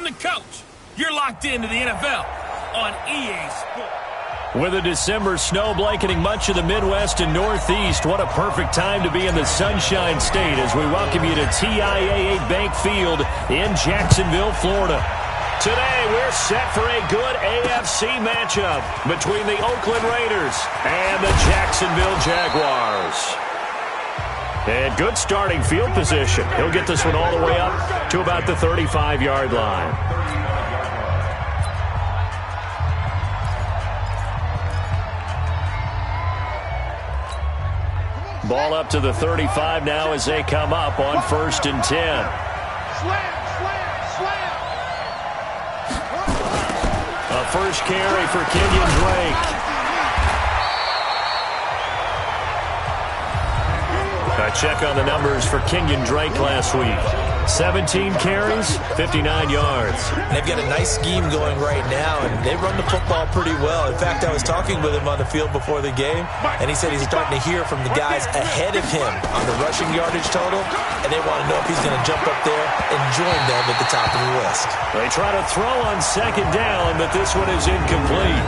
I'm the coach. You're locked into the NFL on EA Sports. With a December snow blanketing much of the Midwest and Northeast, what a perfect time to be in the Sunshine State as we welcome you to TIAA Bank Field in Jacksonville, Florida. Today, we're set for a good AFC matchup between the Oakland Raiders and the Jacksonville Jaguars. And good starting field position. He'll get this one all the way up to about the 35-yard line. Ball up to the 35 now as they come up on 1st and 10. Slam! A first carry for Kenyon Drake. A check on the numbers for Kenyon Drake last week. 17 carries, 59 yards. They've got a nice scheme going right now, and they run the football pretty well. In fact, I was talking with him on the field before the game, and he said he's starting to hear from the guys ahead of him on the rushing yardage total, and they want to know if he's going to jump up there and join them at the top of the list. They try to throw on 2nd down, but this one is incomplete.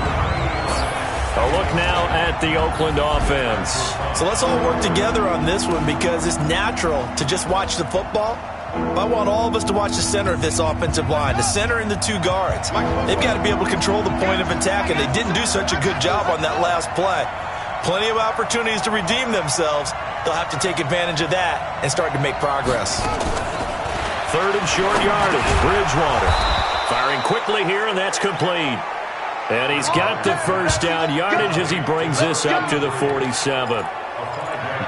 A look now at the Oakland offense. So let's all work together on this one because it's natural to just watch the football. I want all of us to watch the center of this offensive line, the center and the 2 guards. They've got to be able to control the point of attack, and they didn't do such a good job on that last play. Plenty of opportunities to redeem themselves. They'll have to take advantage of that and start to make progress. 3rd and short yardage. Bridgewater firing quickly here, and that's complete. And he's got the first down yardage as he brings this up to the 47.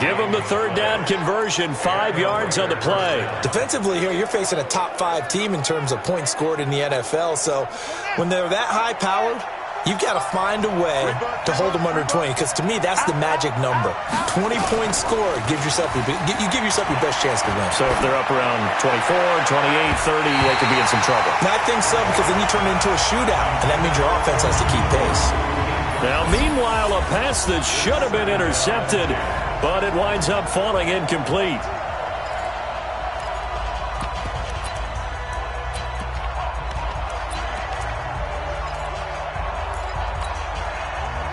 Give him the 3rd down conversion, 5 yards on the play. Defensively here, you're facing a top 5 team in terms of points scored in the NFL. So when they're that high-powered, you've got to find a way to hold them under 20, because to me, that's the magic number. 20-point score gives yourself you give yourself your best chance to win. So if they're up around 24, 28, 30, they could be in some trouble. And I think so, because then you turn it into a shootout, and that means your offense has to keep pace. Now, meanwhile, a pass that should have been intercepted, but it winds up falling incomplete.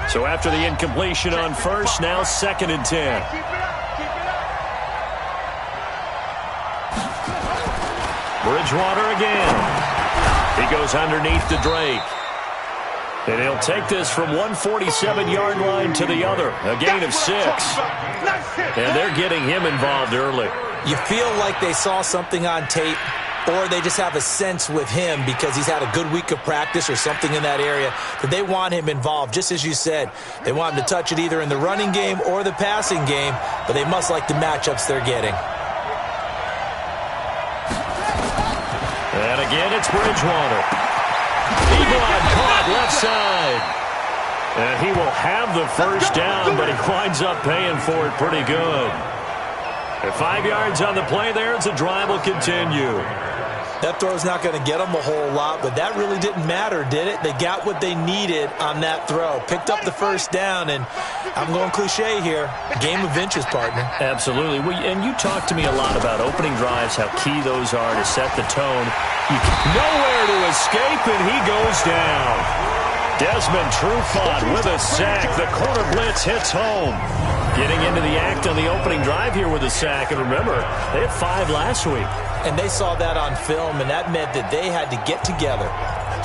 So after the incompletion on 1st, now 2nd and 10. Bridgewater again. He goes underneath to Drake. And he'll take this from 147-yard line to the other. A gain of 6. And they're getting him involved early. You feel like they saw something on tape, or they just have a sense with him because he's had a good week of practice or something in that area that they want him involved. Just as you said, they want him to touch it either in the running game or the passing game, but they must like the matchups they're getting. And again, it's Bridgewater. Ebron caught left side. And he will have the first down, but he winds up paying for it pretty good. At 5 yards on the play there, as the drive will continue. That throw's not going to get them a whole lot, but that really didn't matter, did it? They got what they needed on that throw. Picked up the first down, and I'm going cliche here. Game of inches, partner. Absolutely. And you talked to me a lot about opening drives, how key those are to set the tone. Nowhere to escape, and he goes down. Desmond Trufant with a sack. The corner blitz hits home. Getting into the act on the opening drive here with a sack. And remember, they had 5 last week. And they saw that on film, and that meant that they had to get together.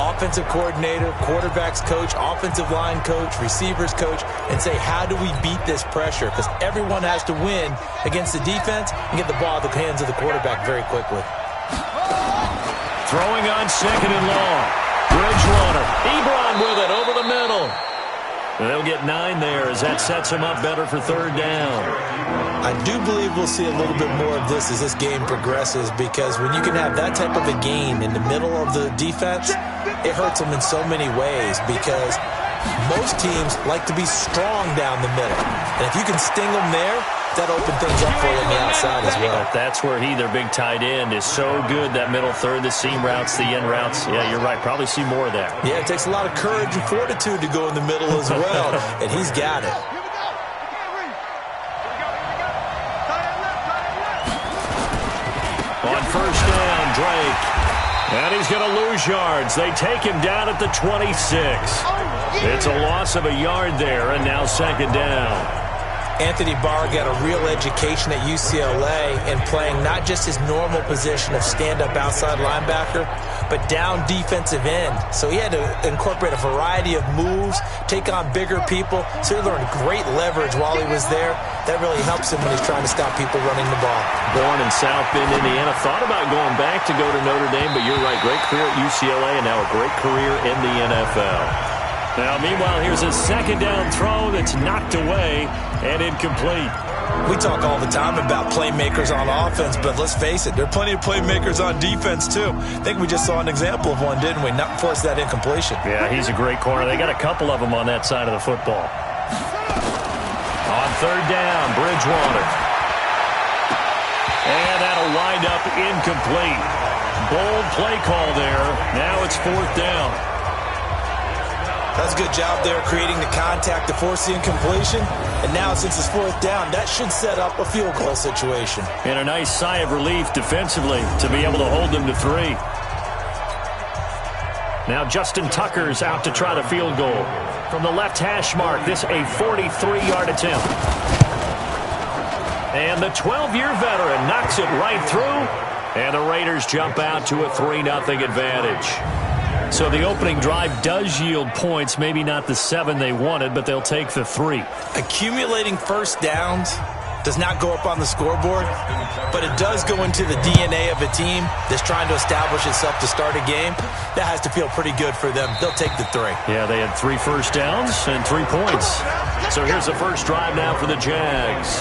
Offensive coordinator, quarterbacks coach, offensive line coach, receivers coach, and say, how do we beat this pressure? Because everyone has to win against the defense and get the ball out of the hands of the quarterback very quickly. Throwing on 2nd and long. Bridgewater. Ebron with it over the middle. And they'll get 9 there as that sets him up better for 3rd down. I do believe we'll see a little bit more of this as this game progresses, because when you can have that type of a game in the middle of the defense, it hurts them in so many ways, because most teams like to be strong down the middle. And if you can sting them there, that open things up for you on the outside as well. That's where their big tight end, is so good, that middle third, the seam routes, the in routes. Yeah, you're right. Probably see more of that. Yeah, it takes a lot of courage and fortitude to go in the middle as well, and he's got it. On 1st down, Drake. And he's going to lose yards. They take him down at the 26. It's a loss of a yard there, and now second down. Anthony Barr got a real education at UCLA in playing not just his normal position of stand-up outside linebacker, but down defensive end. So he had to incorporate a variety of moves, take on bigger people. So he learned great leverage while he was there. That really helps him when he's trying to stop people running the ball. Born in South Bend, Indiana. Thought about going back to go to Notre Dame, but you're right. Great career at UCLA and now a great career in the NFL. Now, meanwhile, here's a second down throw that's knocked away and incomplete. We talk all the time about playmakers on offense, but let's face it, there are plenty of playmakers on defense, too. I think we just saw an example of one, didn't we? Not force that incompletion. Yeah, he's a great corner. They got a couple of them on that side of the football. On third down, Bridgewater. And that'll wind up incomplete. Bold play call there. Now it's fourth down. That's a good job there creating the contact to force the incompletion. And now since it's fourth down, that should set up a field goal situation. And a nice sigh of relief defensively to be able to hold them to 3. Now Justin Tucker's out to try the field goal. From the left hash mark, this a 43-yard attempt. And the 12-year veteran knocks it right through. And the Raiders jump out to a 3-0 advantage. So the opening drive does yield points, maybe not the 7 they wanted, but they'll take the 3. Accumulating first downs does not go up on the scoreboard, but it does go into the DNA of a team that's trying to establish itself to start a game. That has to feel pretty good for them. They'll take the 3. Yeah, they had 3 first downs and 3 points. So here's the first drive now for the Jags.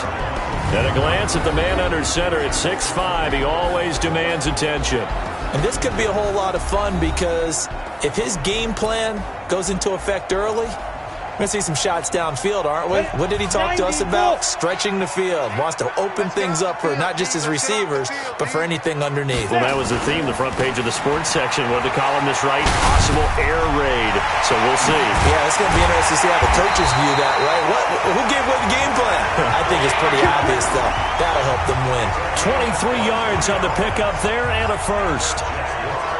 At a glance at the man under center at 6'5", he always demands attention. And this could be a whole lot of fun because if his game plan goes into effect early, we're going to see some shots downfield, aren't we? What did he talk to us about? Stretching the field. Wants to open things up for not just his receivers, but for anything underneath. Well, that was the theme, the front page of the sports section. What the columnists write? Possible air raid. So we'll see. Yeah, it's going to be interesting to see how the coaches view that, right? Who gave away the game plan? I think it's pretty obvious, though. That'll help them win. 23 yards on the pickup there and a first.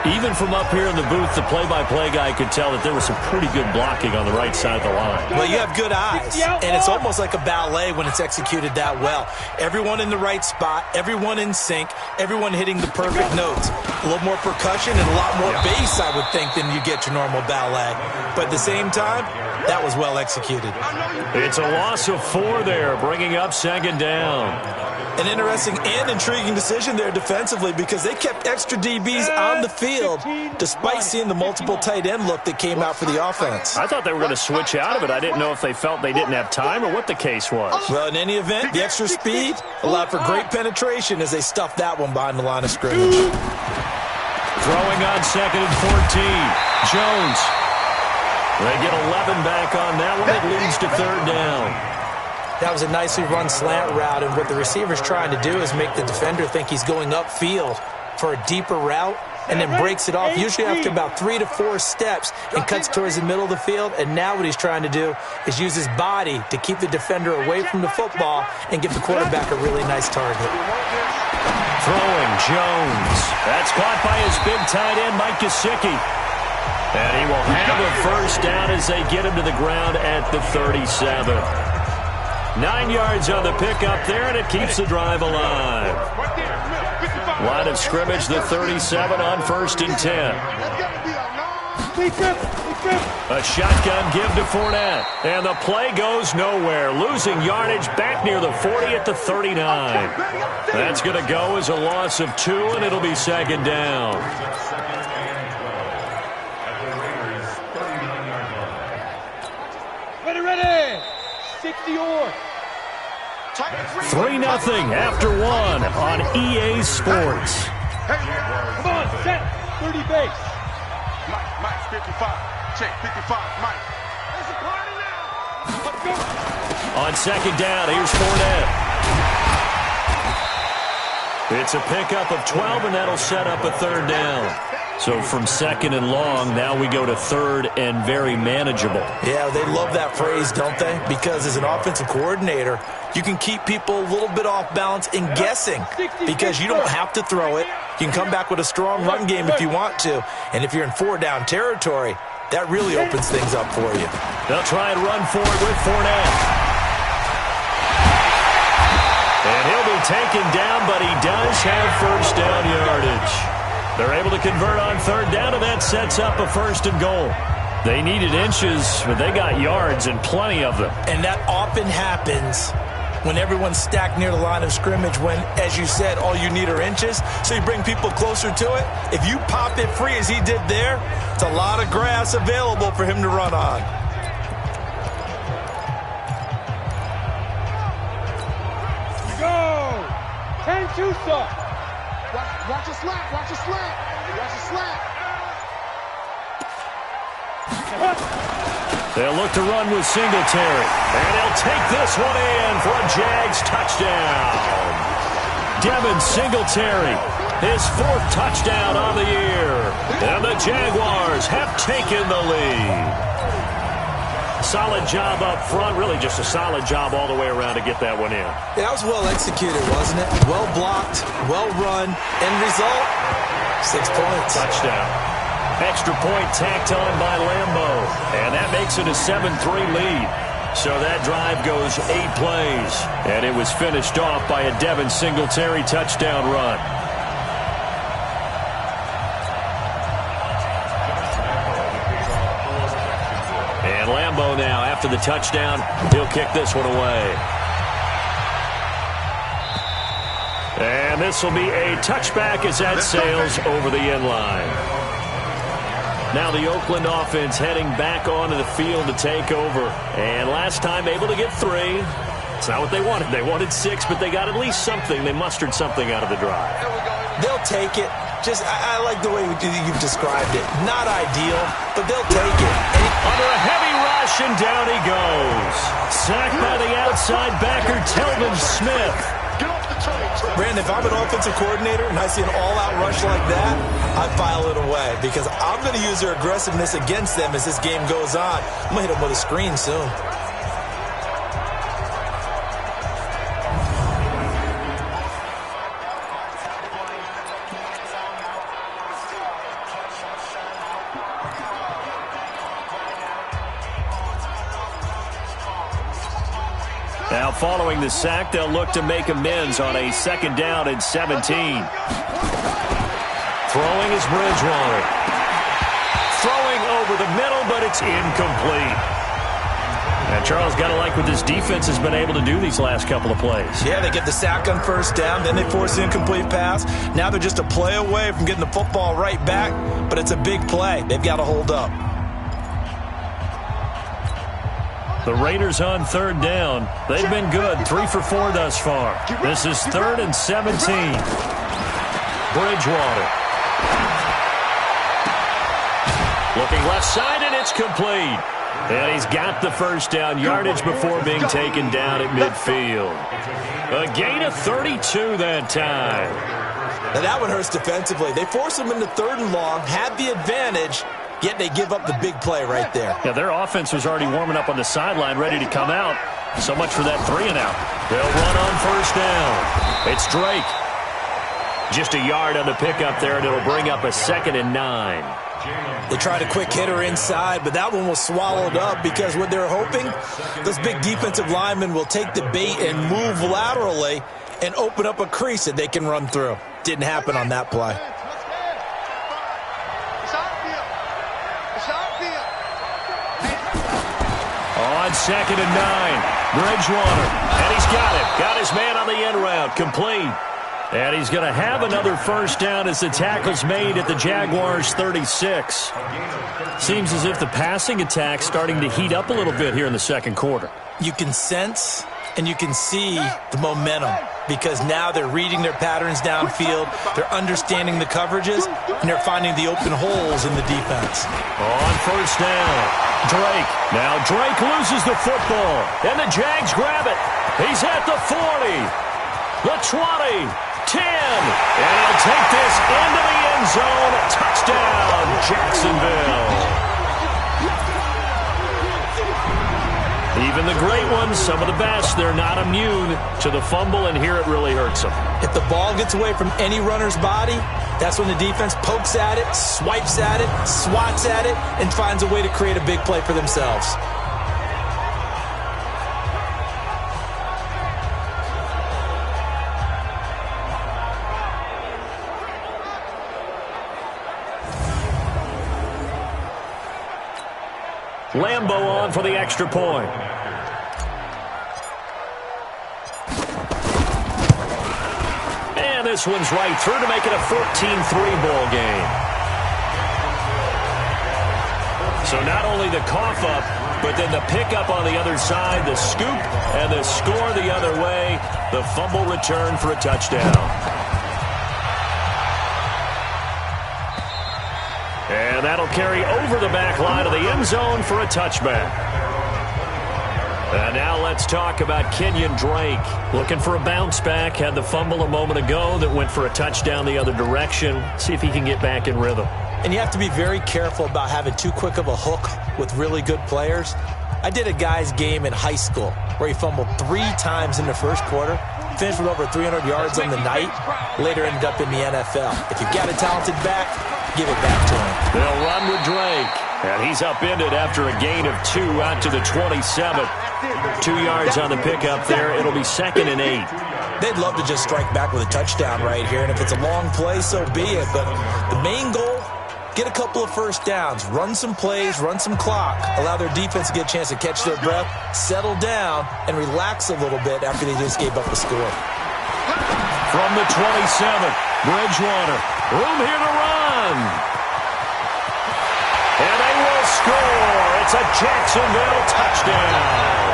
Even from up here in the booth, the play-by-play guy could tell that there was some pretty good blocking on the right side of the line. Well, you have good eyes, and it's almost like a ballet when it's executed that well. Everyone in the right spot, everyone in sync, everyone hitting the perfect notes. A little more percussion and a lot more bass, I would think, than you get your normal ballet. But at the same time, that was well executed. It's a loss of 4 there, bringing up second down. An interesting and intriguing decision there defensively because they kept extra DBs on the field despite seeing the multiple tight end look that came out for the offense. I thought they were going to switch out of it. I didn't know if they felt they didn't have time or what the case was. Well, in any event, the extra speed allowed for great penetration as they stuffed that one behind the line of scrimmage. Throwing on second and 14. Jones. They get 11 back on that one. It leads to third down. That was a nicely run slant route, and what the receiver's trying to do is make the defender think he's going upfield for a deeper route and then breaks it off, usually after about 3 to 4 steps, and cuts towards the middle of the field. And now what he's trying to do is use his body to keep the defender away from the football and give the quarterback a really nice target. Throwing, Jones. That's caught by his big tight end, Mike Gesicki. And he will have a first down as they get him to the ground at the 37. 9 yards on the pickup there, and it keeps the drive alive. Line of scrimmage, the 37 on 1st and 10. A shotgun give to Fournette, and the play goes nowhere. Losing yardage back near the 40 at the 39. That's going to go as a loss of 2, and it'll be second down. Ready! 60-yard. 3-0 after 1 on EA Sports. Come on, set. 30 base. Mike, 55. Check, 55, Mike. There's a party now. Let's go. On second down, here's Fournette. It's a pickup of 12, and that'll set up a third down. So from 2nd and long, now we go to 3rd and very manageable. Yeah, they love that phrase, don't they? Because as an offensive coordinator, you can keep people a little bit off balance and guessing because you don't have to throw it. You can come back with a strong run game if you want to. And if you're in 4-down territory, that really opens things up for you. They'll try and run for it with Fournette. And he'll be taken down, but he does have first down yardage. They're able to convert on 3rd down, and that sets up a 1st and goal. They needed inches, but they got yards and plenty of them. And that often happens when everyone's stacked near the line of scrimmage when, as you said, all you need are inches. So you bring people closer to it. If you pop it free as he did there, it's a lot of grass available for him to run on. Go! 10-2 stop. Watch a slap. Watch a slap. Watch a slap. They'll look to run with Singletary. And he'll take this one in for a Jags touchdown. Devin Singletary, his 4th touchdown on the year. And the Jaguars have taken the lead. Solid job up front, really just a solid job all the way around to get that one in. Yeah, that was well executed, wasn't it? Well blocked, well run. End result, 6 points. Touchdown. Extra point tacked on by Lambo. And that makes it a 7-3 lead. So that drive goes 8 plays. And it was finished off by a Devin Singletary touchdown run. And Lambo now, after the touchdown, he'll kick this one away. And this will be a touchback as that sails over the end line. Now the Oakland offense heading back onto the field to take over. And last time able to get 3. It's not what they wanted. They wanted 6, but they got at least something. They mustered something out of the drive. They'll take it. I like the way you've described it. Not ideal, but they'll take it. Under a heavy rush, and down he goes. Sacked by the outside backer, Telvin Smith. Brandon, if I'm an offensive coordinator and I see an all-out rush like that, I file it away because I'm going to use their aggressiveness against them as this game goes on. I'm going to hit them with a screen soon. Now, following the sack, they'll look to make amends on a 2nd down and 17. Throwing is Bridgewater. Throwing over the middle, but it's incomplete. And Charles, got to like what this defense has been able to do these last couple of plays. Yeah, they get the sack on 1st down, then they force the incomplete pass. Now they're just a play away from getting the football right back, but it's a big play. They've got to hold up. The Raiders on 3rd down. They've been good. 3 for 4 thus far. This is 3rd and 17. Bridgewater. Looking left side, and it's complete. And he's got the first down yardage before being taken down at midfield. A gain of 32 that time. Now that one hurts defensively. They force him into 3rd and long, had the advantage, yet they give up the big play right there. Yeah, their offense was already warming up on the sideline, ready to come out. So much for that 3 and out. They'll run on 1st down. It's Drake. Just a yard on the pickup there, and it'll bring up a 2nd and 9. They tried a quick hitter inside, but that one was swallowed up because what they're hoping, those big defensive linemen will take the bait and move laterally and open up a crease that they can run through. Didn't happen on that play. On 2nd and 9, Bridgewater, and he's got it. Got his man on the end route, complete. And he's going to have another first down as the tackle's made at the Jaguars' 36. Seems as if the passing attack's starting to heat up a little bit here in the 2nd quarter. You can sense and you can see the momentum because now they're reading their patterns downfield, they're understanding the coverages, and they're finding the open holes in the defense. On 1st down, Drake. Now Drake loses the football, and the Jags grab it. He's at the 40, the 20, 10. And he'll take this into the end zone. Touchdown, Jacksonville. Even the great ones, some of the best, they're not immune to the fumble, and here it really hurts them. If the ball gets away from any runner's body, that's when the defense pokes at it, swipes at it, swats at it, and finds a way to create a big play for themselves. Lambo on for the extra point. And this one's right through to make it a 14-3 ball game. So not only the cough up, but then the pickup on the other side, the scoop, and the score the other way. The fumble return for a touchdown. And that'll carry over the back line of the end zone for a touchback. And now let's talk about Kenyon Drake. Looking for a bounce back. Had the fumble a moment ago that went for a touchdown the other direction. See if he can get back in rhythm. And you have to be very careful about having too quick of a hook with really good players. I did a guy's game in high school where he fumbled 3 times in the first quarter, finished with over 300 yards on the night, later ended up in the NFL. If you've got a talented back, give it back to him. They'll run with Drake. And he's upended after a gain of 2 out to the 27. 2 yards on the pickup there. It'll be 2nd and 8. They'd love to just strike back with a touchdown right here. And if it's a long play, so be it. But the main goal, get a couple of first downs, run some plays, run some clock, allow their defense to get a chance to catch their breath, settle down, and relax a little bit after they just gave up a score. From the 27, Bridgewater. Room here to run. And they will score. It's a Jacksonville touchdown.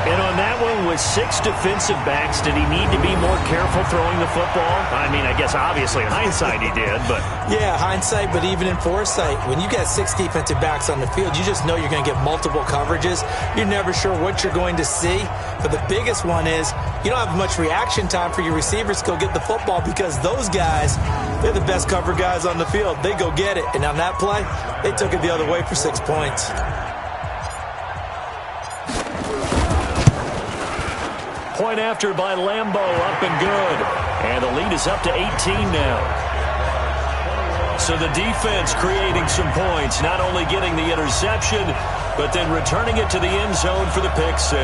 And on that one, with 6 defensive backs, did he need to be more careful throwing the football? I mean, I guess obviously in hindsight he did, but... Yeah, hindsight, but even in foresight, when you got 6 defensive backs on the field, you just know you're going to get multiple coverages. You're never sure what you're going to see. But the biggest one is you don't have much reaction time for your receivers to go get the football because those guys, they're the best cover guys on the field. They go get it. And on that play, they took it the other way for 6 points. Point after by Lambo, up and good. And the lead is up to 18 now. So the defense creating some points, not only getting the interception, but then returning it to the end zone for the pick 6.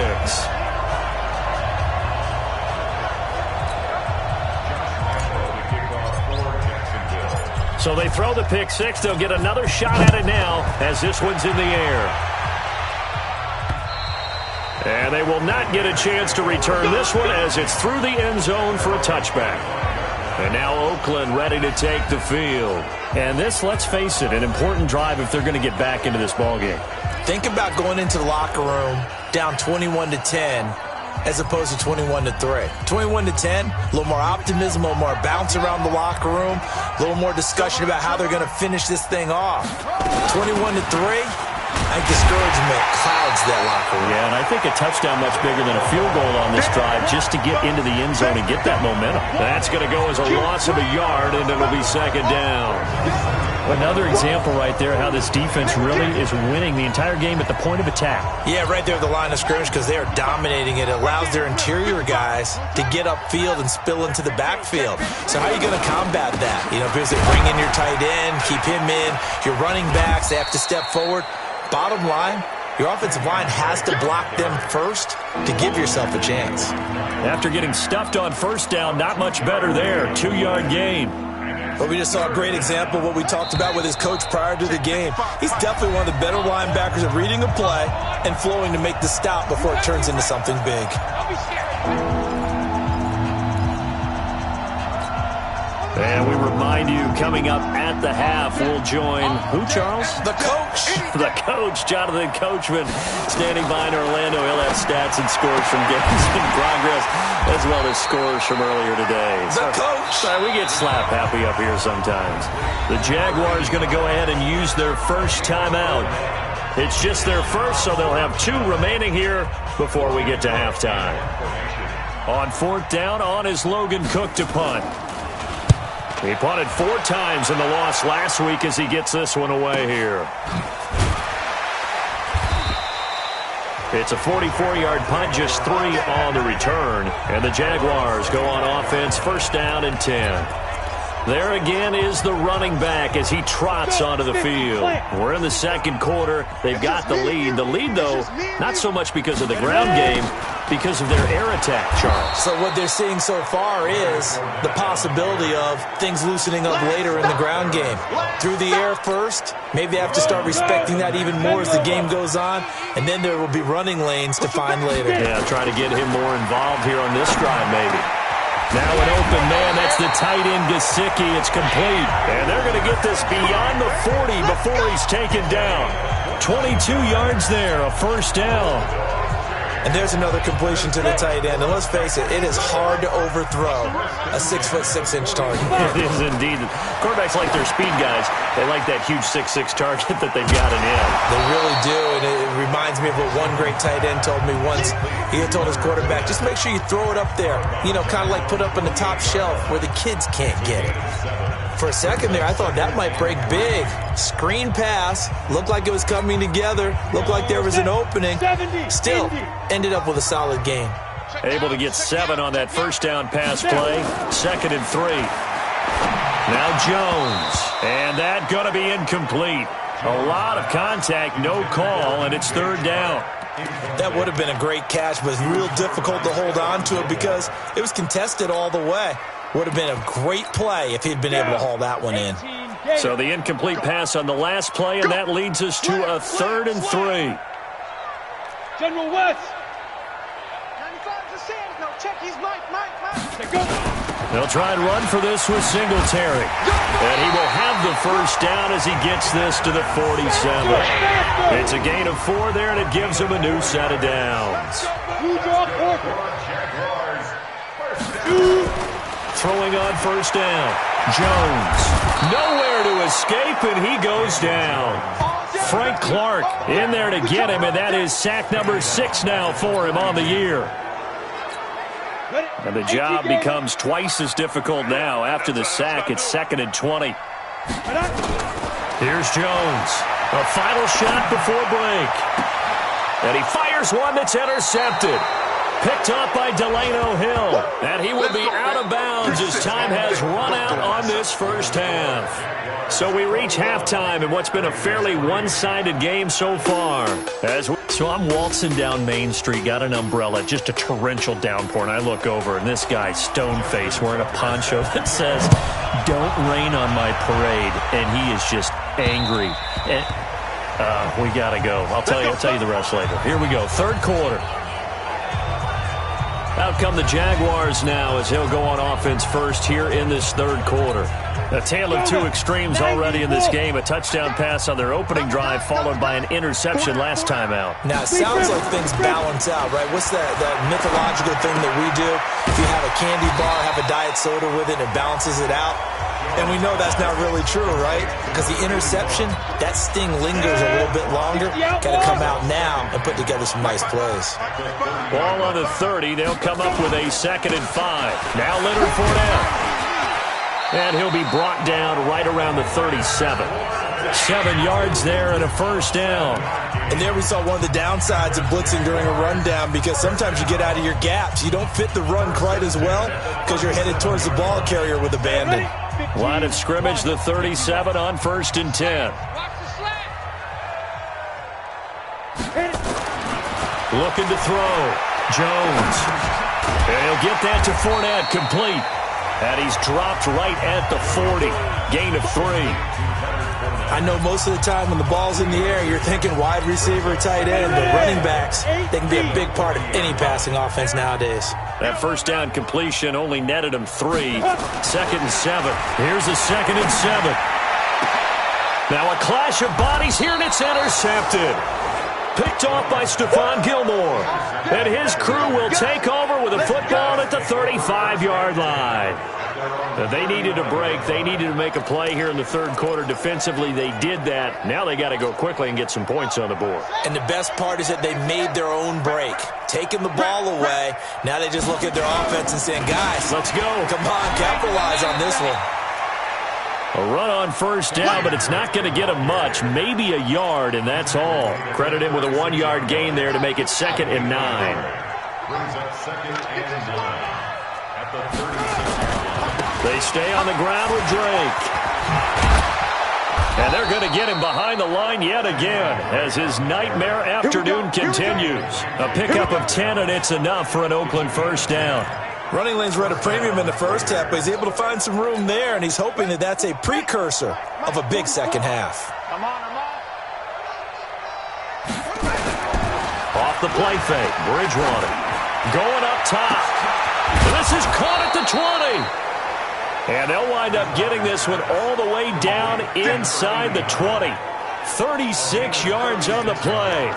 So they throw the pick 6. They'll get another shot at it now as this one's in the air. And they will not get a chance to return this one as it's through the end zone for a touchback. And now Oakland ready to take the field. And this, let's face it, an important drive if they're going to get back into this ballgame. Think about going into the locker room down 21-10 as opposed to 21-3. 21-10, a little more optimism, a little more bounce around the locker room, a little more discussion about how they're going to finish this thing off. 21-3. I think discouragement clouds that locker room. Yeah, and I think a touchdown much bigger than a field goal on this drive just to get into the end zone and get that momentum. That's going to go as a loss of a yard, and it'll be 2nd down. Another example right there how this defense really is winning the entire game at the point of attack. Yeah, right there at the line of scrimmage because they are dominating it. It allows their interior guys to get upfield and spill into the backfield. So how are you going to combat that? You know, because they bring in your tight end, keep him in, your running backs, they have to step forward. Bottom line, your offensive line has to block them first to give yourself a chance. After getting stuffed on first down, not much better there. 2-yard gain. But we just saw a great example of what we talked about with his coach prior to the game. He's definitely one of the better linebackers at reading a play and flowing to make the stop before it turns into something big. And we remind you, coming up at the half, we'll join who, Charles? The coach. The coach, Jonathan Coachman, standing by in Orlando. He'll have stats and scores from games in progress, as well as scores from earlier today. The coach. Sorry, we get slap happy up here sometimes. The Jaguars going to go ahead and use their first timeout. It's just their first, so they'll have 2 remaining here before we get to halftime. On 4th down, on is Logan Cook to punt. He punted 4 times in the loss last week as he gets this one away here. It's a 44-yard punt, just 3 on the return. And the Jaguars go on offense, 1st down and 10. There again is the running back as he trots onto the field. We're in the 2nd quarter. They've got the lead. The lead, though, not so much because of the ground game, because of their air attack, Charles. So what they're seeing so far is the possibility of things loosening up later in the ground game. Through the air first, maybe they have to start respecting that even more as the game goes on, and then there will be running lanes to find later. Yeah, try to get him more involved here on this drive, maybe. Now an open man, that's the tight end, Gesicki. It's complete. And they're going to get this beyond the 40 before he's taken down. 22 yards there, a 1st down. And there's another completion to the tight end. And let's face it, it is hard to overthrow a 6'6" target. It is indeed. Quarterbacks like their speed guys. They like that huge 6'6" target that they've got in him. They really do, and it reminds me of what one great tight end told me once. He had told his quarterback, just make sure you throw it up there. You know, kind of like put up on the top shelf where the kids can't get it. For a second there, I thought that might break big. Screen pass. Looked like it was coming together. Looked like there was an opening. Still, ended up with a solid game. Able to get 7 on that 1st down pass play. 2nd and 3. Now Jones. And that going to be incomplete. A lot of contact, no call, and it's 3rd down. That would have been a great catch, but it's real difficult to hold on to it because it was contested all the way. Would have been a great play if he'd been able to haul that one in. So the incomplete pass on the last play, and that leads us to a 3rd and 3. General West. 95%. No, check. He's Mike. They'll try and run for this with Singletary. And he will have the 1st down as he gets this to the 47. It's a gain of 4 there, and it gives him a new set of downs. Throwing on 1st down. Jones. Nowhere to escape, and he goes down. Frank Clark in there to get him, and that is sack number 6 now for him on the year. And the job becomes twice as difficult now. After the sack, it's 2nd and 20. Here's Jones. A final shot before break. And he fires one that's intercepted. Picked up by Delano Hill. And he will be out of bounds as time has run out on this 1st half. So we reach halftime in what's been a fairly one-sided game so far. So I'm waltzing down Main Street, got an umbrella, just a torrential downpour, and I look over, and this guy, stone-faced, wearing a poncho that says, "Don't rain on my parade," and he is just angry. And, we got to go. I'll tell you the rest later. Here we go, 3rd quarter. Out come the Jaguars now as he'll go on offense first here in this 3rd quarter. A tale of 2 extremes already in this game. A touchdown pass on their opening drive followed by an interception last time out. Now, it sounds like things balance out, right? What's that mythological thing that we do? If you have a candy bar, have a diet soda with it, it balances it out. And we know that's not really true, right? Because the interception, that sting lingers a little bit longer. Got to come out now and put together some nice plays. Ball on the 30. They'll come up with a 2nd and 5. Now Leonard Fournette. And he'll be brought down right around the 37. 7 yards there and a 1st down. And there we saw one of the downsides of blitzing during a rundown, because sometimes you get out of your gaps. You don't fit the run quite as well because you're headed towards the ball carrier with abandon. Line of scrimmage, the 37 on 1st and 10. Looking to throw. Jones. And he'll get that to Fournette, complete. And he's dropped right at the 40. Gain of 3. I know most of the time when the ball's in the air, you're thinking wide receiver, tight end, but running backs, they can be a big part of any passing offense nowadays. That 1st down completion only netted him 3. 2nd and 7. Here's a 2nd and 7. Now a clash of bodies here, and it's intercepted. Picked off by Stephon Gilmore. And his crew will take over with a football at the 35-yard line. They needed a break. They needed to make a play here in the third quarter. Defensively, they did that. Now they got to go quickly and get some points on the board. And the best part is that they made their own break. Taking the ball away, now they just look at their offense and saying, guys, let's go. Come on, capitalize on this one. A run on first down, but it's not going to get him much. Maybe a yard, and that's all. Credit him with a 1-yard gain there to make it 2nd and 9. Brings up 2nd and 9 at the 36. They stay on the ground with Drake. And they're going to get him behind the line yet again as his nightmare afternoon continues. A pickup of 10, and it's enough for an Oakland first down. Running lanes were at a premium in the first half, but he's able to find some room there, and he's hoping that that's a precursor of a big second half. Come on, come on. Off the play fake, Bridgewater going up top. This is caught at the 20. And they'll wind up getting this one all the way down inside the 20. 36 yards on the play.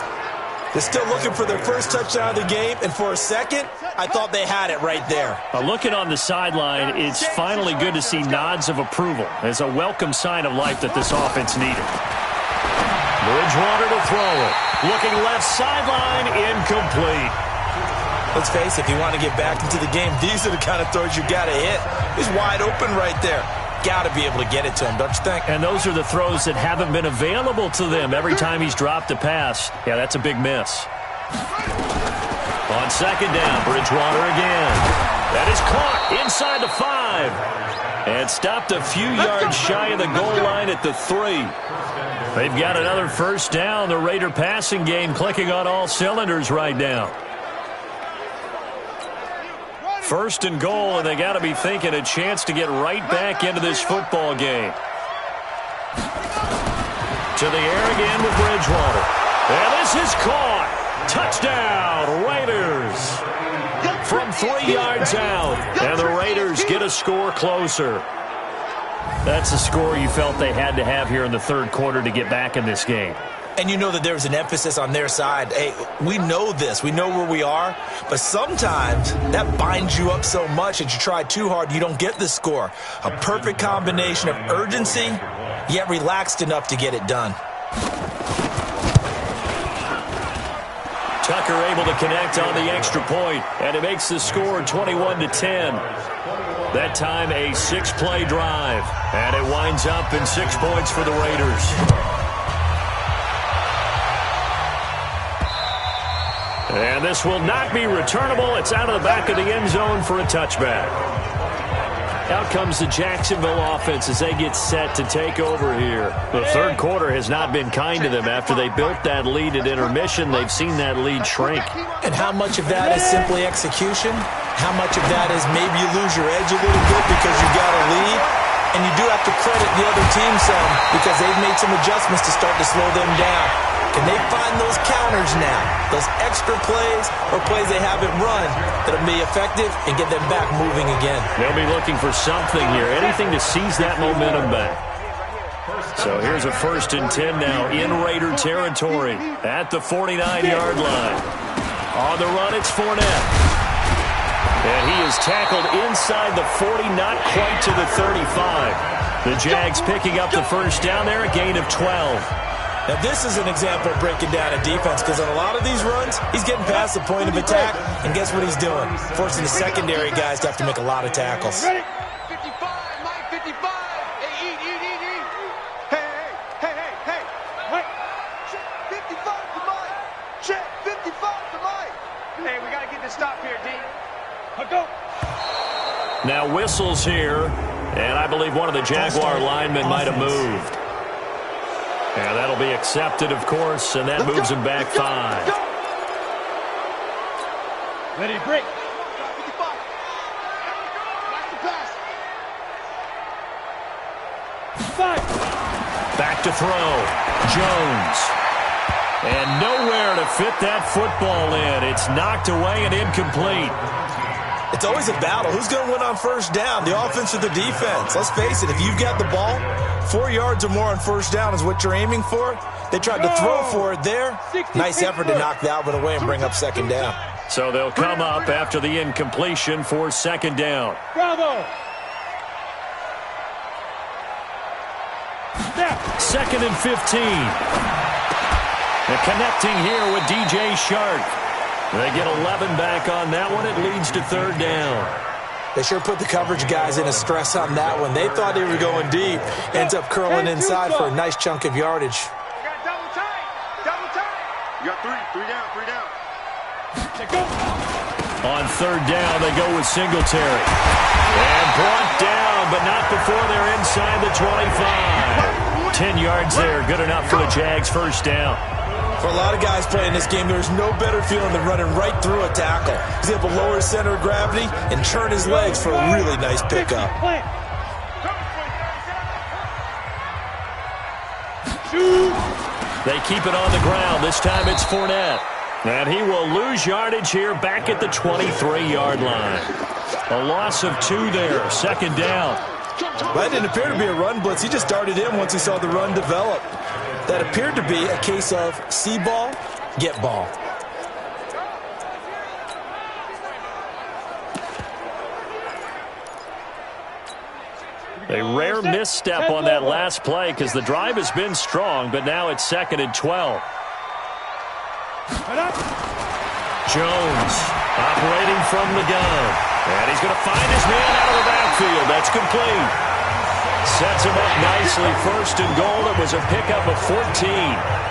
They're still looking for their first touchdown of the game, and for a second, I thought they had it right there. Looking on the sideline, it's finally good to see nods of approval as a welcome sign of life that this offense needed. Bridgewater to throw it. Looking left sideline, incomplete. Let's face it, if you want to get back into the game, these are the kind of throws you got to hit. He's wide open right there. Got to be able to get it to him, don't you think? And those are the throws that haven't been available to them every time he's dropped a pass. Yeah, that's a big miss. On second down, Bridgewater again. That is caught inside the 5. And stopped a few yards shy of the goal line at the 3. They've got another first down. The Raider passing game clicking on all cylinders right now. First and goal, and they got to be thinking a chance to get right back into this football game. To the air again with Bridgewater. And this is caught. Touchdown, Raiders. From 3 yards out. And the Raiders get a score closer. That's a score you felt they had to have here in the third quarter to get back in this game. And you know that there's an emphasis on their side. Hey, we know this. We know where we are. But sometimes that binds you up so much that you try too hard, you don't get the score. A perfect combination of urgency, yet relaxed enough to get it done. Tucker able to connect on the extra point, and it makes the score 21-10. That time a 6-play drive, and it winds up in 6 points for the Raiders. And this will not be returnable. It's out of the back of the end zone for a touchback. Out comes the Jacksonville offense as they get set to take over here. The third quarter has not been kind to them. After they built that lead at intermission, they've seen that lead shrink. And how much of that is simply execution? How much of that is maybe you lose your edge a little bit because you got a lead? And you do have to credit the other team some because they've made some adjustments to start to slow them down. Can they find those counters now, those extra plays or plays they haven't run that'll be effective and get them back moving again? They'll be looking for something here, anything to seize that momentum back. So here's a 1st and 10 now in Raider territory at the 49-yard line. On the run, it's Fournette. And he is tackled inside the 40, not quite to the 35. The Jags picking up the first down there, a gain of 12. Now, this is an example of breaking down a defense because on a lot of these runs, he's getting past the point of attack, and guess what he's doing? Forcing the secondary guys to have to make a lot of tackles. 55, Mike, 55. Hey, eat. Hey. Wait. Check 55 to Mike. Check 55 to Mike. Hey, we got to get this stop here, D. Go. Now whistles here, and I believe one of the Jaguar linemen might have moved. And that'll be accepted, of course, and that moves him back 5. Ready to break. 55. Watch the pass. 5. Back to throw. Jones. And nowhere to fit that football in. It's knocked away and incomplete. It's always a battle. Who's going to win on first down, the offense or the defense? Let's face it, if you've got the ball, 4 yards or more on first down is what you're aiming for. They tried to throw for it there. Nice effort to knock that one away and bring up second down. So they'll come up after the incompletion for second down. Bravo. 2nd and 15. And connecting here with DJ Shark. They get 11 back on that one. It leads to 3rd down. They sure put the coverage guys in a stress on that one. They thought they were going deep. Ends up curling inside for a nice chunk of yardage. You got double tight. Double tight. You got three down. On 3rd down, they go with Singletary. And brought down, but not before they're inside the 25. 10 yards there, good enough for the Jags' 1st down. For a lot of guys playing this game, there's no better feeling than running right through a tackle. He's able to lower his center of gravity and turn his legs for a really nice pickup. They keep it on the ground. This time it's Fournette. And he will lose yardage here back at the 23-yard line. A loss of 2 there, 2nd down. That didn't appear to be a run blitz. He just darted in once he saw the run develop. That appeared to be a case of see ball, get ball. A rare misstep on that last play because the drive has been strong, but now it's 2nd and 12. Jones operating from the gun. And he's going to find his man out of the backfield. That's complete. Sets him up nicely. 1st and goal. It was a pickup of 14.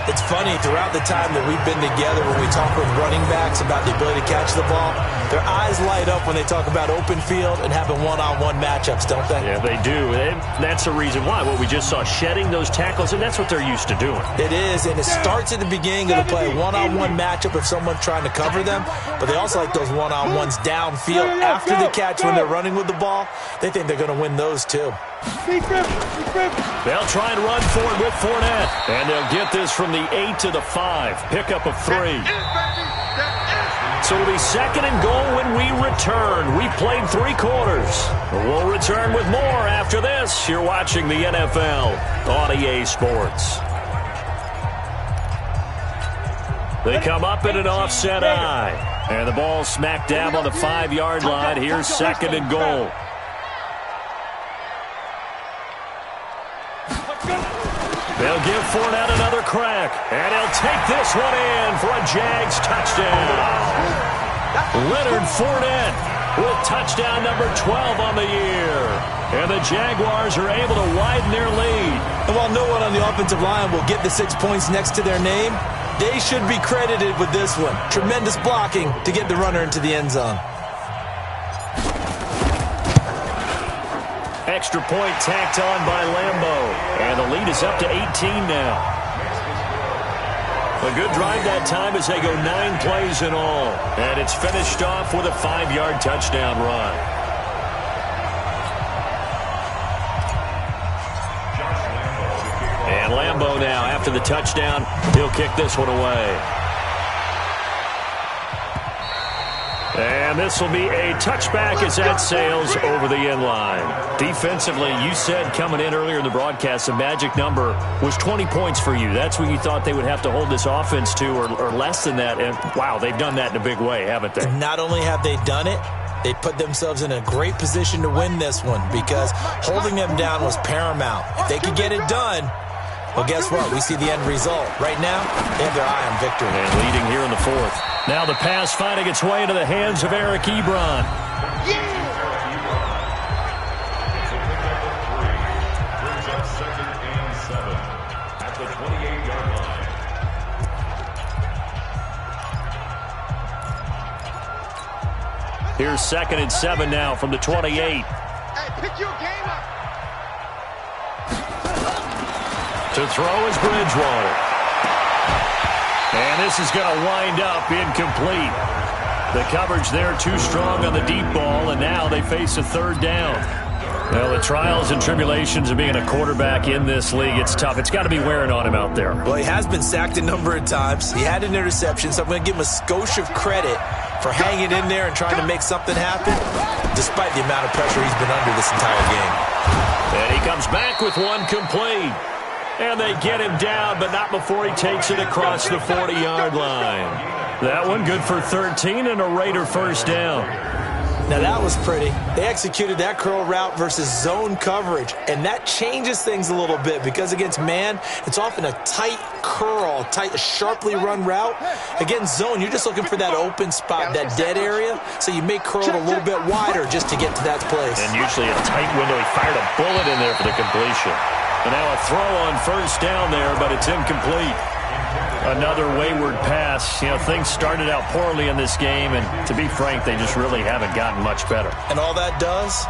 It's funny, throughout the time that we've been together, when we talk with running backs about the ability to catch the ball, their eyes light up when they talk about open field and having one-on-one matchups, don't they? Yeah, they do. And that's the reason why. What we just saw, shedding those tackles, and that's what they're used to doing. It is, and it starts at the beginning of the play. One-on-one matchup if someone's trying to cover them, but they also like those one-on-ones downfield after the catch when they're running with the ball. They think they're going to win those, too. They'll try and run for it with Fournette. And they'll get this from the 8 to the 5. Pickup of 3. So it'll be 2nd and goal when we return. We played 3 quarters. We'll return with more after this. You're watching the NFL on EA Sports. They come up in an offset eye. And the ball smack dab on the 5-yard line. Here's 2nd and goal. They'll give Fournette another crack, and he'll take this one in for a Jags touchdown. Leonard Fournette with touchdown number 12 on the year. And the Jaguars are able to widen their lead. And while no one on the offensive line will get the 6 points next to their name, they should be credited with this one. Tremendous blocking to get the runner into the end zone. Extra point tacked on by Lambeau. And the lead is up to 18 now. A good drive that time as they go 9 plays in all. And it's finished off with a 5-yard touchdown run. And Lambeau now, after the touchdown, he'll kick this one away. And this will be a touchback as that sails over the end line. Defensively, you said coming in earlier in the broadcast, the magic number was 20 points for you. That's what you thought they would have to hold this offense to, or less than that. And, wow, they've done that in a big way, haven't they? Not only have they done it, they put themselves in a great position to win this one because holding them down was paramount. If they could get it done, well, guess what? We see the end result. Right now, they have their eye on victory. And leading here in the 4th. Now the pass finding its way into the hands of Eric Ebron. Here's 2nd and 7 now from the 28. Hey, pick your game up. To throw is Bridgewater. And this is going to wind up incomplete. The coverage there too strong on the deep ball, and now they face a 3rd down. Well, the trials and tribulations of being a quarterback in this league, it's tough. It's got to be wearing on him out there. Well, he has been sacked a number of times. He had an interception, so I'm going to give him a skosh of credit for hanging in there and trying to make something happen, despite the amount of pressure he's been under this entire game. And he comes back with one complete. And they get him down, but not before he takes it across the 40-yard line. That one good for 13 and a Raider 1st down. Now that was pretty. They executed that curl route versus zone coverage, and that changes things a little bit because against man, it's often a tight curl, tight, sharply run route. Against zone, you're just looking for that open spot, that dead area, so you may curl it a little bit wider just to get to that place. And usually a tight window. He fired a bullet in there for the completion. And now a throw on first down there, but it's incomplete. Another wayward pass. You know, things started out poorly in this game, and to be frank, they just really haven't gotten much better. And all that does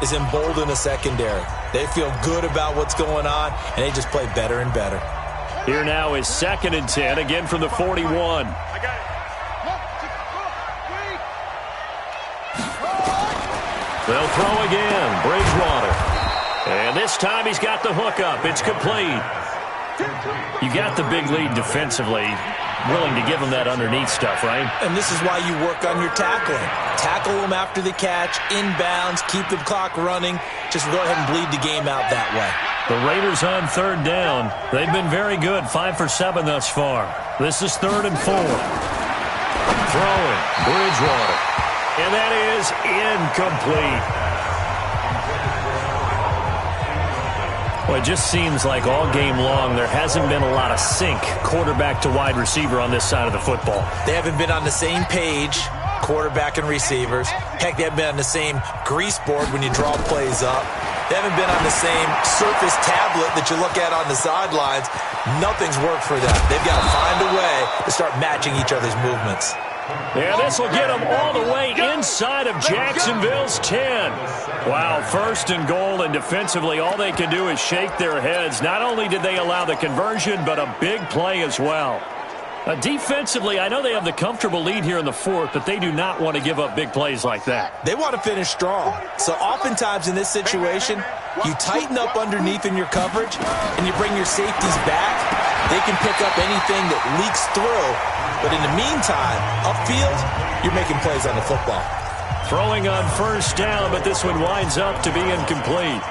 is embolden the secondary. They feel good about what's going on, and they just play better and better. Here now is 2nd and 10, again from the 41. They'll throw again, Bridgewater. And this time he's got the hook up. It's complete. You got the big lead defensively, willing to give them that underneath stuff, right? And this is why you work on your tackling. Tackle them after the catch, inbounds, keep the clock running. Just go ahead and bleed the game out that way. The Raiders on 3rd down. They've been very good, 5 for 7 thus far. This is 3rd and 4. Throwing, Bridgewater. And that is incomplete. Well, it just seems like all game long there hasn't been a lot of sync quarterback to wide receiver on this side of the football. They haven't been on the same page, quarterback and receivers. Heck, they haven't been on the same grease board when you draw plays up. They haven't been on the same surface tablet that you look at on the sidelines. Nothing's worked for them. They've got to find a way to start matching each other's movements. Yeah, this will get them all the way inside of Jacksonville's 10. Wow, 1st and goal, and defensively all they can do is shake their heads. Not only did they allow the conversion, but a big play as well. Defensively, I know they have the comfortable lead here in the 4th, but they do not want to give up big plays like that. They want to finish strong. So oftentimes in this situation, you tighten up underneath in your coverage, and you bring your safeties back. They can pick up anything that leaks through. But in the meantime, upfield, you're making plays on the football. Throwing on 1st down, but this one winds up to be incomplete.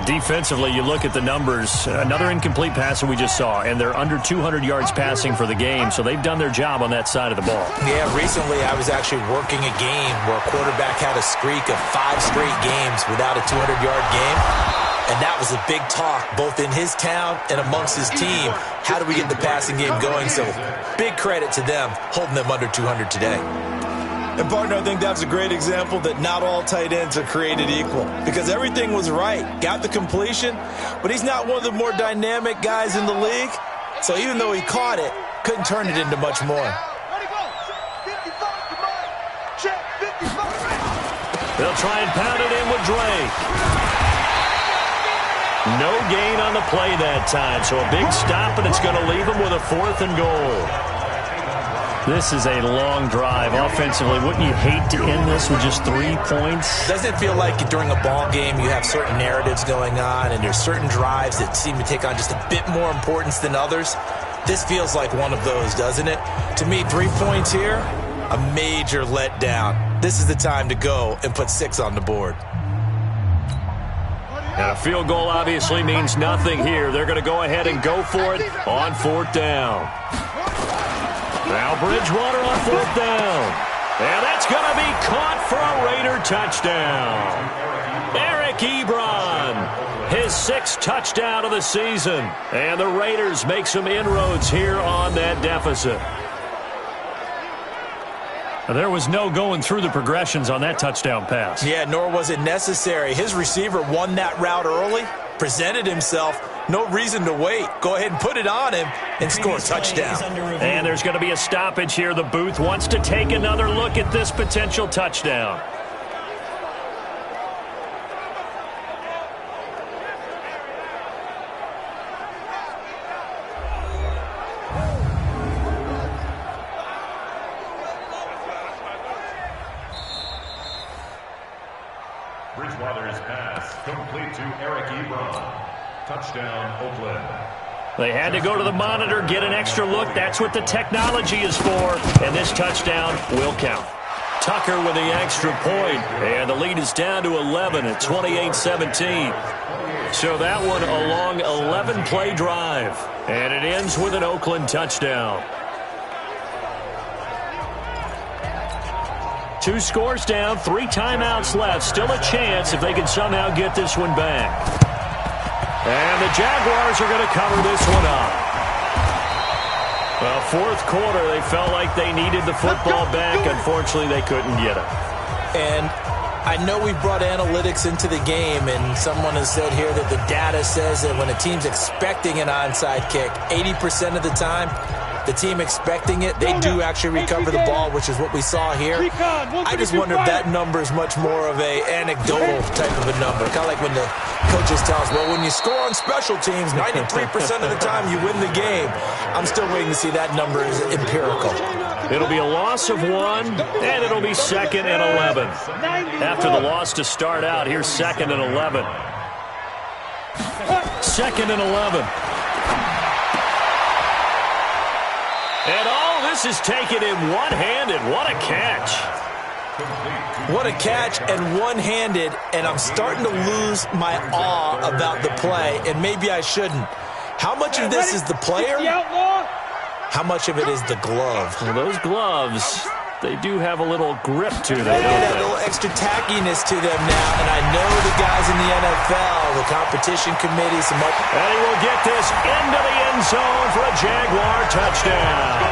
Defensively, you look at the numbers. Another incomplete pass that we just saw, and they're under 200 yards passing for the game, so they've done their job on that side of the ball. Yeah, recently I was actually working a game where a quarterback had a streak of 5 straight games without a 200-yard game. And that was a big talk, both in his town and amongst his team. How do we get the passing game going? So big credit to them, holding them under 200 today. And, partner, I think that's a great example that not all tight ends are created equal. Because everything was right. Got the completion, but he's not one of the more dynamic guys in the league. So even though he caught it, couldn't turn it into much more. They'll try and pound it in with Drake. No gain on the play that time, so a big stop, and it's going to leave them with a 4th and goal. This is a long drive offensively. Wouldn't you hate to end this with just 3 points? Doesn't it feel like during a ball game you have certain narratives going on, and there's certain drives that seem to take on just a bit more importance than others? This feels like one of those, doesn't it? To me, 3 points here, a major letdown. This is the time to go and put 6 on the board. And a field goal obviously means nothing here. They're going to go ahead and go for it on 4th down. Now Bridgewater on 4th down. And that's going to be caught for a Raider touchdown. Eric Ebron, his 6th touchdown of the season. And the Raiders make some inroads here on that deficit. There was no going through the progressions on that touchdown pass. Yeah, nor was it necessary. His receiver won that route early, presented himself. No reason to wait. Go ahead and put it on him and score a touchdown. And there's going to be a stoppage here. The booth wants to take another look at this potential touchdown. Bridgewater's pass complete to Eric Ebron. Touchdown, Oakland. They had to go to the monitor, get an extra look. That's what the technology is for. And this touchdown will count. Tucker with the extra point. And the lead is down to 11 at 28-17. So that one a long 11-play drive. And it ends with an Oakland touchdown. 2 scores down, 3 timeouts left. Still a chance if they can somehow get this one back. And the Jaguars are going to cover this one up. Well, fourth quarter, they felt like they needed the football back. Unfortunately, they couldn't get it. And I know we brought analytics into the game, and someone has said here that the data says that when a team's expecting an onside kick, 80% of the time, the team expecting it, they do actually recover the ball, which is what we saw here. I just wonder if that number is much more of a anecdotal type of a number. Kind of like when the coaches tell us, well, when you score on special teams, 93% of the time you win the game. I'm still waiting to see that number is empirical. It'll be a loss of 1, and it'll be 2nd and 11. After the loss to start out, here's 2nd and 11. 2nd and 11. And all this is taken in one-handed. What a catch. What a catch and one-handed, and I'm starting to lose my awe about the play, and maybe I shouldn't. How much of this is the player? How much of it is the glove? Well, those gloves, they do have a little grip to them. They have a little extra tackiness to them now, and I know the guys in the NFL, the competition committee, some other... And he will get this into the end zone for a Jaguar touchdown.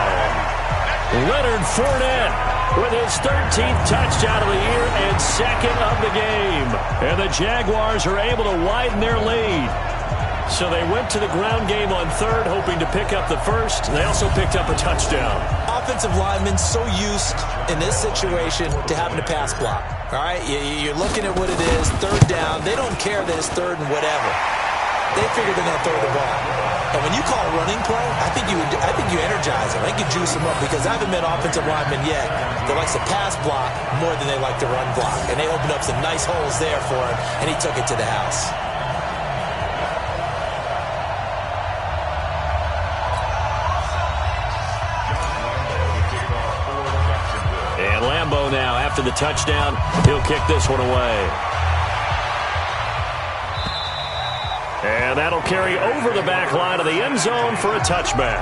Leonard Fournette with his 13th touchdown of the year and 2nd of the game. And the Jaguars are able to widen their lead. So they went to the ground game on 3rd, hoping to pick up the 1st. They also picked up a touchdown. Offensive linemen so used in this situation to having to pass block. All right, you're looking at what it is, 3rd down. They don't care that it's 3rd and whatever. They figure they're going to throw the ball. And when you call a running play, I think you energize them. I think you juice them up, because I haven't met offensive linemen yet that likes to pass block more than they like to run block. And they opened up some nice holes there for him, and he took it to the house. And Lambeau now, after the touchdown, he'll kick this one away. And that'll carry over the back line of the end zone for a touchback.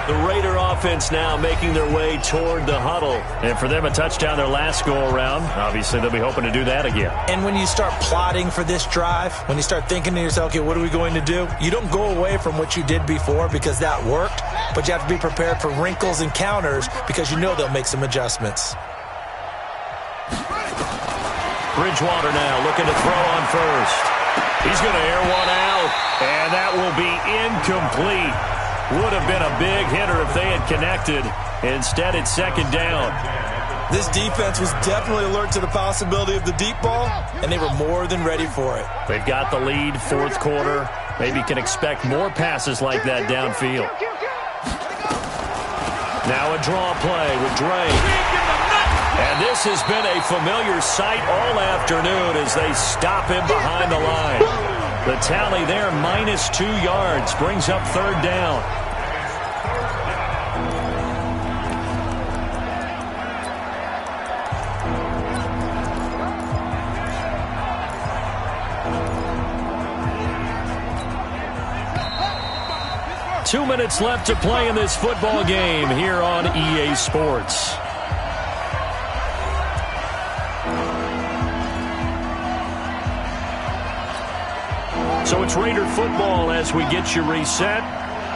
The Raider offense now making their way toward the huddle. And for them, a touchdown their last go-around. Obviously, they'll be hoping to do that again. And when you start plotting for this drive, when you start thinking to yourself, okay, what are we going to do? You don't go away from what you did before because that worked, but you have to be prepared for wrinkles and counters because you know they'll make some adjustments. Bridgewater now looking to throw on first. He's going to air one out, and that will be incomplete. Would have been a big hitter if they had connected. Instead, it's 2nd down. This defense was definitely alert to the possibility of the deep ball, and they were more than ready for it. They've got the lead, 4th quarter. Maybe can expect more passes like that downfield. Now a draw play with Drake. And this has been a familiar sight all afternoon as they stop him behind the line. The tally there, -2 yards, brings up 3rd down. Two minutes left to play in this football game here on EA Sports. So it's Raider football as we get you reset.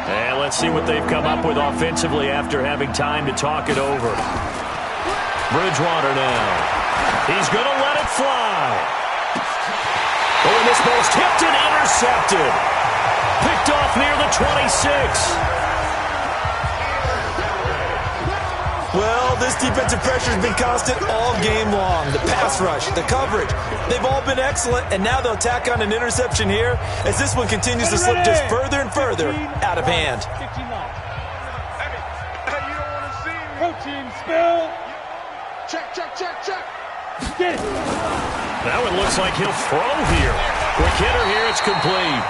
And let's see what they've come up with offensively after having time to talk it over. Bridgewater now. He's going to let it fly. Oh, and this ball's tipped and intercepted. Picked off near the 26. Well, this defensive pressure has been constant all game long. The pass rush, the coverage, they've all been excellent, and now they'll tack on an interception here as this one continues to slip just further and further out of hand. Hey, you don't want to see me. Protein spill. Check. Get it. Now it looks like he'll throw here. Quick hitter here, it's complete.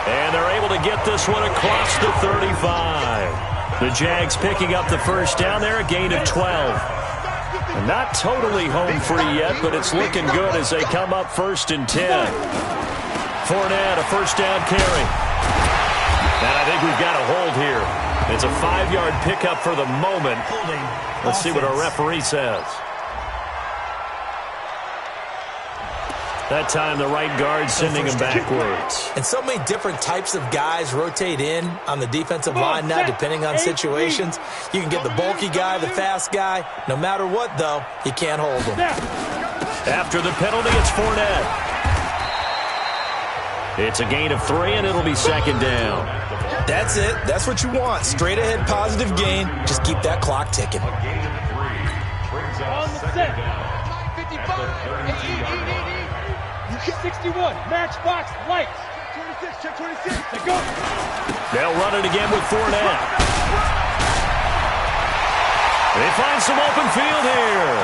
And they're able to get this one across the 35. The Jags picking up the first down there, a gain of 12. And not totally home free yet, but it's looking good as they come up 1st and 10. Fournette, a first down carry. And I think we've got a hold here. It's a 5-yard pickup for the moment. Let's see what our referee says. That time the right guard sending him backwards. And so many different types of guys rotate in on the defensive line now, depending on situations. You can get the bulky guy, the fast guy. No matter what, though, you can't hold them. After the penalty, it's Fournette. It's a gain of 3, and it'll be second down. That's it. That's what you want. Straight ahead, positive gain. Just keep that clock ticking. A gain of 3 brings up second down. 61, matchbox lights. 26, check 26. Check go. They'll run it again with Fournette. They find some open field here.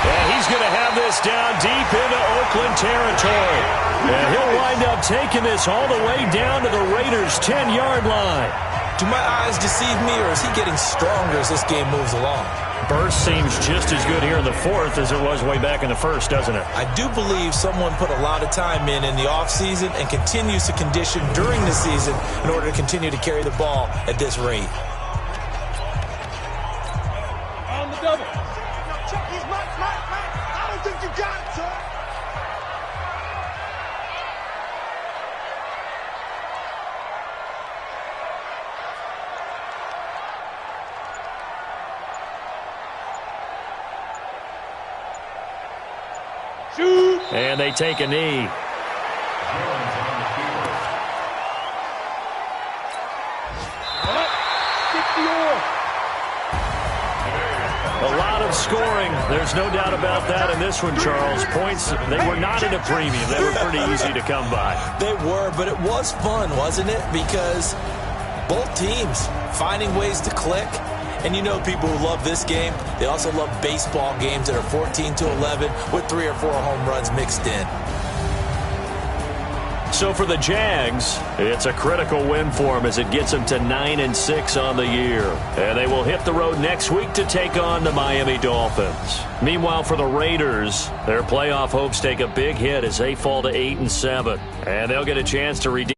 And he's going to have this down deep into Oakland territory. And he'll wind up taking this all the way down to the Raiders' 10-yard line. Do my eyes deceive me, or is he getting stronger as this game moves along? Burst seems just as good here in the fourth as it was way back in the first, doesn't it? I do believe someone put a lot of time in the offseason and continues to condition during the season in order to continue to carry the ball at this rate. On the double. Check these Mike. I don't think you got it, sir. Shoot. And they take a knee. A lot of scoring. There's no doubt about that in this one, Charles. Points, they were not at a premium. They were pretty easy to come by. They were, but it was fun, wasn't it? Because both teams finding ways to click. And you know people who love this game, they also love baseball games that are 14-11 with 3 or 4 home runs mixed in. So for the Jags, it's a critical win for them as it gets them to 9-6 on the year. And they will hit the road next week to take on the Miami Dolphins. Meanwhile, for the Raiders, their playoff hopes take a big hit as they fall to 8-7. And they'll get a chance to redeem